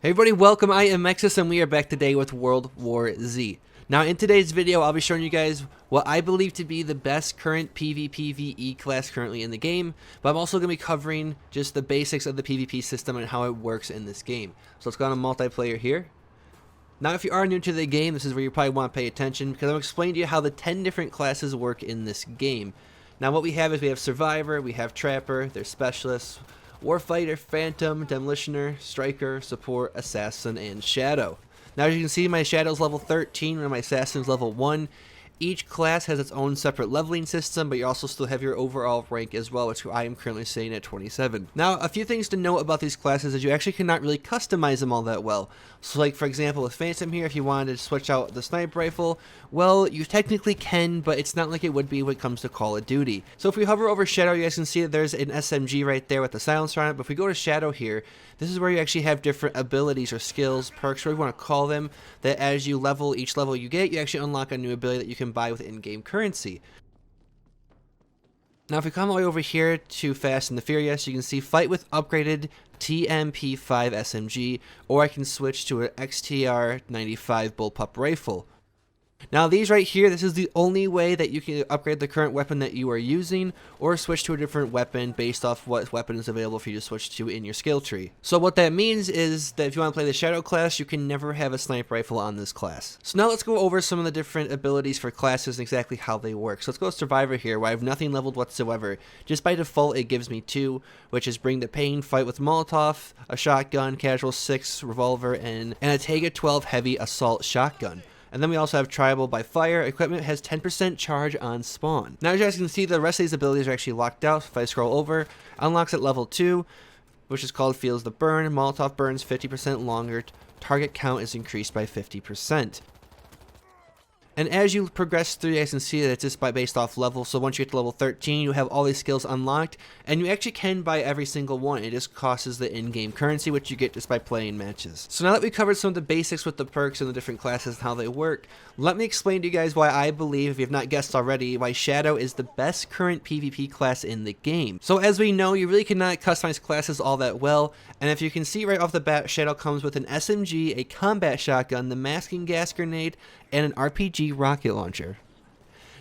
Hey everybody, welcome. I am Mexus and we are back today with World War Z. Now in today's video, I'll be showing you guys what I believe to be the best current PvPvE class currently in the game, but I'm also going to be covering just the basics of the PvP system and how it works in this game. So let's go on multiplayer here. Now if you are new to the game, this is where you probably want to pay attention because I'm explaining to you how the 10 different classes work in this game. Now what we have is we have Survivor, we have Trapper, there's Specialists, Warfighter, Phantom, Demolitioner, Striker, Support, Assassin, and Shadow. Now as you can see, my Shadow's level 13 and my Assassin's level 1. Each class has its own separate leveling system, but you also still have your overall rank as well, which I am currently sitting at 27. Now, a few things to note about these classes is you actually cannot really customize them all that well. So like, for example, with Phantom here, if you wanted to switch out the sniper rifle, well, you technically can, but it's not like it would be when it comes to Call of Duty. So if we hover over Shadow, you guys can see that there's an SMG right there with the silencer on it, but if we go to Shadow here, this is where you actually have different abilities or skills, perks, whatever you want to call them, that as you level, each level you get, you actually unlock a new ability that you can buy with in-game currency. Now if we come all the way over here to Fast and the Furious, you can see fight with upgraded TMP5 SMG, or I can switch to an XTR-95 bullpup rifle. Now these right here, this is the only way that you can upgrade the current weapon that you are using or switch to a different weapon based off what weapon is available for you to switch to in your skill tree. So what that means is that if you want to play the Shadow class, you can never have a sniper rifle on this class. So now let's go over some of the different abilities for classes and exactly how they work. So let's go to Survivor here, where I have nothing leveled whatsoever. Just by default it gives me 2, which is Bring the Pain, Fight with Molotov, a Shotgun, Casual 6, Revolver, and a Tega 12 Heavy Assault Shotgun. And then we also have Tribal by Fire. Equipment has 10% charge on spawn. Now as you guys can see, the rest of these abilities are actually locked out. If I scroll over, unlocks at level 2, which is called Feels the Burn. Molotov burns 50% longer. Target count is increased by 50%. And as you progress through, you guys can see that it's just based off level. So once you get to level 13, you have all these skills unlocked, and you actually can buy every single one. It just costs the in-game currency, which you get just by playing matches. So now that we've covered some of the basics with the perks and the different classes and how they work, let me explain to you guys why I believe, if you have not guessed already, why Shadow is the best current PvP class in the game. So as we know, you really cannot customize classes all that well, and if you can see right off the bat, Shadow comes with an SMG, a combat shotgun, the masking gas grenade, and an RPG rocket launcher.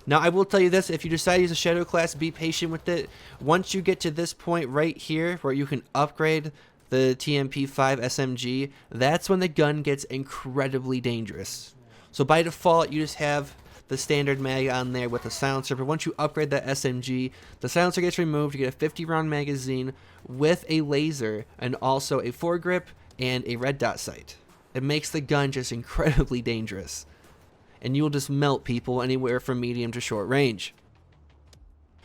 Now I will tell you this, if you decide to use a Shadow class, be patient with it. Once you get to this point right here where you can upgrade the TMP5 SMG, that's when the gun gets incredibly dangerous. So by default you just have the standard mag on there with a silencer, but once you upgrade that SMG, the silencer gets removed, you get a 50 round magazine with a laser and also a foregrip and a red dot sight. It makes the gun just incredibly dangerous, and you'll just melt people anywhere from medium to short range.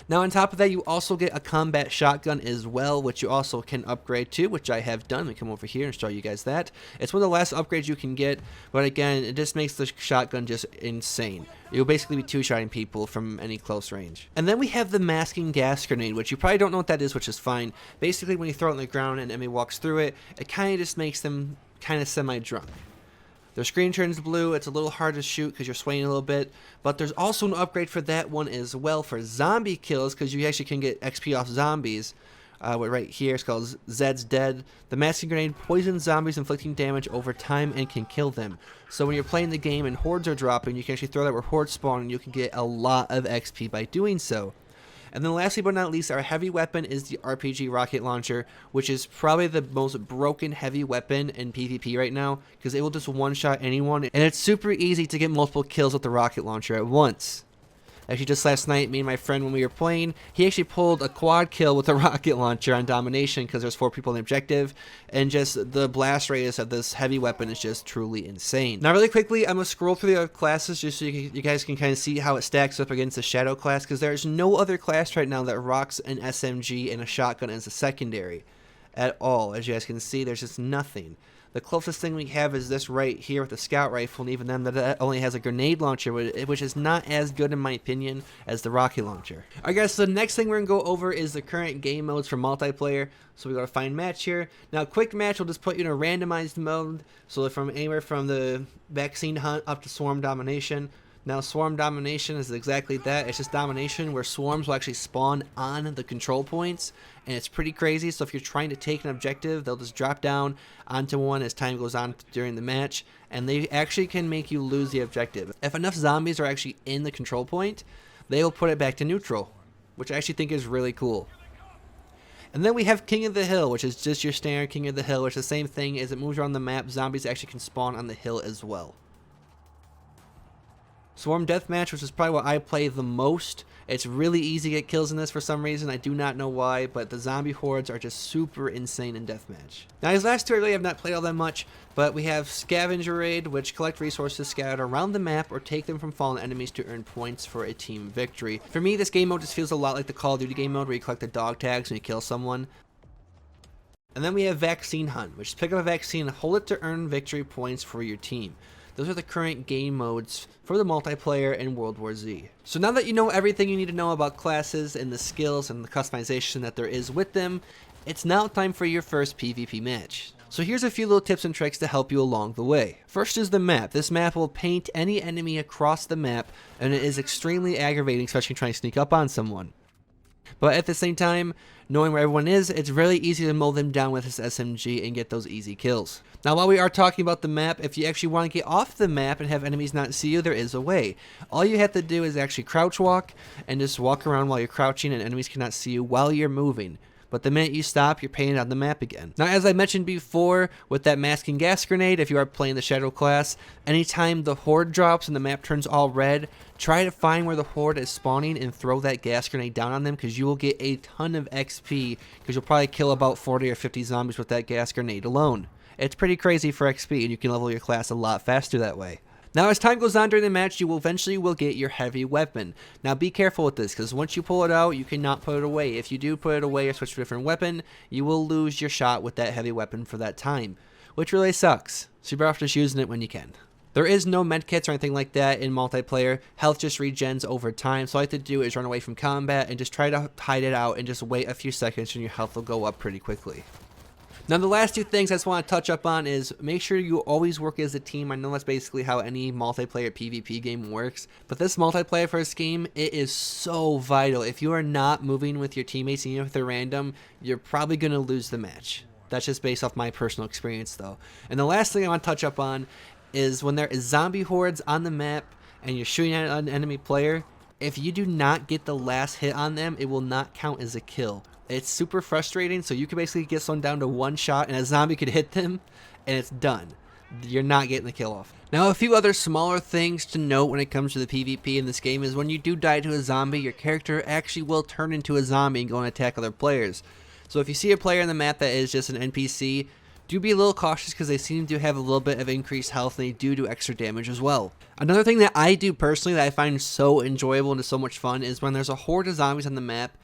Now on top of that, you also get a combat shotgun as well, which you also can upgrade to, which I have done. Let me come over here and show you guys that. It's one of the last upgrades you can get, but again, it just makes the shotgun just insane. You'll basically be two-shotting people from any close range. And then we have the masking gas grenade, which you probably don't know what that is, which is fine. Basically, when you throw it on the ground and an enemy walks through it, it kind of just makes them kind of semi-drunk. Their screen turns blue. It's a little hard to shoot because you're swaying a little bit, but there's also an upgrade for that one as well for zombie kills, because you actually can get XP off zombies. Right here, it's called Zed's Dead. The masking grenade poisons zombies, inflicting damage over time and can kill them. So when you're playing the game and hordes are dropping, you can actually throw that where hordes spawn, and you can get a lot of XP by doing so. And then lastly but not least, our heavy weapon is the RPG rocket launcher, which is probably the most broken heavy weapon in PvP right now, because it will just one-shot anyone, and it's super easy to get multiple kills with the rocket launcher at once. Actually, just last night, me and my friend, when we were playing, he actually pulled a quad kill with a rocket launcher on domination because there's 4 people in the objective, and just the blast radius of this heavy weapon is just truly insane. Now, really quickly, I'm going to scroll through the classes just so you guys can kind of see how it stacks up against the Shadow class, because there's no other class right now that rocks an SMG and a shotgun as a secondary at all. As you guys can see, there's just nothing. The closest thing we have is this right here with the scout rifle, and even then that only has a grenade launcher, which is not as good in my opinion as the rocket launcher. Alright guys, so the next thing we're going to go over is the current game modes for multiplayer. So we go to find match here. Now quick match will just put you in a randomized mode, so from anywhere from the vaccine hunt up to swarm domination. Now, swarm domination is exactly that. It's just domination where swarms will actually spawn on the control points, and it's pretty crazy. So if you're trying to take an objective, they'll just drop down onto one as time goes on during the match, and they actually can make you lose the objective. If enough zombies are actually in the control point, they will put it back to neutral, which I actually think is really cool. And then we have King of the Hill, which is just your standard King of the Hill, which is the same thing. As it moves around the map, zombies actually can spawn on the hill as well. Swarm Deathmatch, which is probably what I play the most. It's really easy to get kills in this for some reason. I do not know why, but the zombie hordes are just super insane in Deathmatch. Now, these last two I really have not played all that much, but we have Scavenger Raid, which collect resources scattered around the map or take them from fallen enemies to earn points for a team victory. For me, this game mode just feels a lot like the Call of Duty game mode where you collect the dog tags when you kill someone. And then we have Vaccine Hunt, which is pick up a vaccine and hold it to earn victory points for your team. Those are the current game modes for the multiplayer in World War Z. So now that you know everything you need to know about classes and the skills and the customization that there is with them, it's now time for your first PvP match. So here's a few little tips and tricks to help you along the way. First is the map. This map will paint any enemy across the map, and it is extremely aggravating, especially trying to sneak up on someone. But at the same time, knowing where everyone is, it's really easy to mow them down with this SMG and get those easy kills. Now, while we are talking about the map, if you actually want to get off the map and have enemies not see you, there is a way. All you have to do is actually crouch walk and just walk around while you're crouching, and enemies cannot see you while you're moving. But the minute you stop, you're painted on the map again. Now, as I mentioned before, with that masking gas grenade, if you are playing the Shadow class, anytime the horde drops and the map turns all red, try to find where the horde is spawning and throw that gas grenade down on them, because you will get a ton of XP, because you'll probably kill about 40 or 50 zombies with that gas grenade alone. It's pretty crazy for XP, and you can level your class a lot faster that way. Now, as time goes on during the match, you will eventually get your heavy weapon. Now, be careful with this, because once you pull it out, you cannot put it away. If you do put it away or switch to a different weapon, you will lose your shot with that heavy weapon for that time, which really sucks. So you're better off just using it when you can. There is no medkits or anything like that in multiplayer. Health just regens over time, so all I have to do is run away from combat and just try to hide it out and just wait a few seconds, and your health will go up pretty quickly. Now, the last two things I just want to touch up on is make sure you always work as a team. I know that's basically how any multiplayer PvP game works, but this multiplayer for this game, it is so vital. If you are not moving with your teammates, even if they're random, you're probably going to lose the match. That's just based off my personal experience, though. And the last thing I want to touch up on is when there is zombie hordes on the map and you're shooting at an enemy player, if you do not get the last hit on them, it will not count as a kill. It's super frustrating, so you can basically get someone down to one shot and a zombie could hit them and it's done. You're not getting the kill off. Now, a few other smaller things to note when it comes to the PvP in this game is when you do die to a zombie, your character actually will turn into a zombie and go and attack other players. So if you see a player on the map that is just an NPC, do be a little cautious, because they seem to have a little bit of increased health and they do extra damage as well. Another thing that I do personally that I find so enjoyable and is so much fun is when there's a horde of zombies on the map,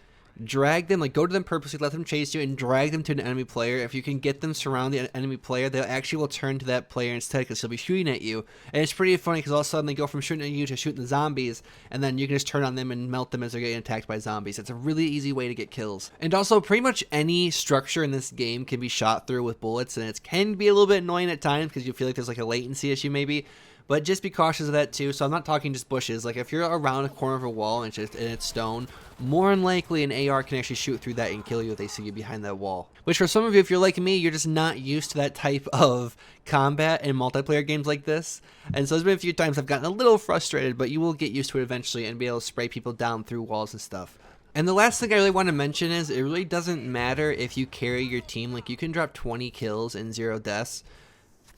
drag them, like go to them purposely, let them chase you, and drag them to an enemy player. If you can get them surround the enemy player, they actually will turn to that player instead, because he'll be shooting at you. And it's pretty funny, because all of a sudden they go from shooting at you to shooting the zombies, and then you can just turn on them and melt them as they're getting attacked by zombies. It's a really easy way to get kills. And also, pretty much any structure in this game can be shot through with bullets, and it can be a little bit annoying at times because you feel like there's like a latency issue maybe. But just be cautious of that too. So I'm not talking just bushes. Like if you're around a corner of a wall and it's stone, more than likely an AR can actually shoot through that and kill you if they see you behind that wall. Which for some of you, if you're like me, you're just not used to that type of combat in multiplayer games like this. And so there's been a few times I've gotten a little frustrated, but you will get used to it eventually and be able to spray people down through walls and stuff. And the last thing I really want to mention is it really doesn't matter if you carry your team. Like you can drop 20 kills and 0 deaths.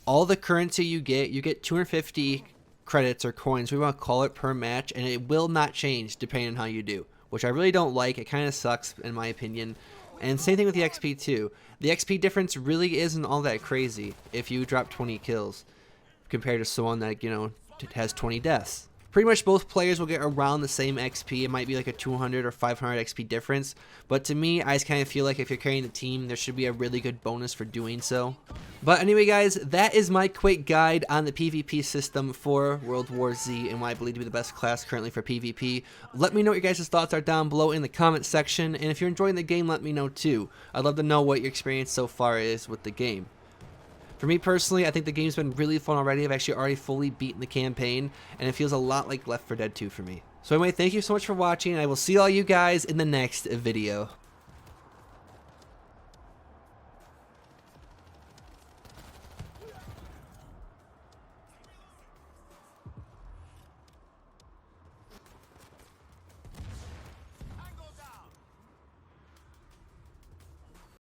All the currency you get 250 credits or coins, we want to call it, per match, and it will not change depending on how you do, which I really don't like. It kind of sucks in my opinion. And same thing with the XP too. The XP difference really isn't all that crazy if you drop 20 kills compared to someone that, you know, has 20 deaths. Pretty much both players will get around the same XP. It might be like a 200 or 500 XP difference, but to me, I just kind of feel like if you're carrying the team, there should be a really good bonus for doing so. But anyway, guys, that is my quick guide on the PvP system for World War Z and what I believe to be the best class currently for PvP. Let me know what your guys' thoughts are down below in the comment section, and if you're enjoying the game, let me know too. I'd love to know what your experience so far is with the game. For me personally, I think the game's been really fun already. I've actually already fully beaten the campaign, and it feels a lot like Left 4 Dead 2 for me. So anyway, thank you so much for watching, and I will see all you guys in the next video.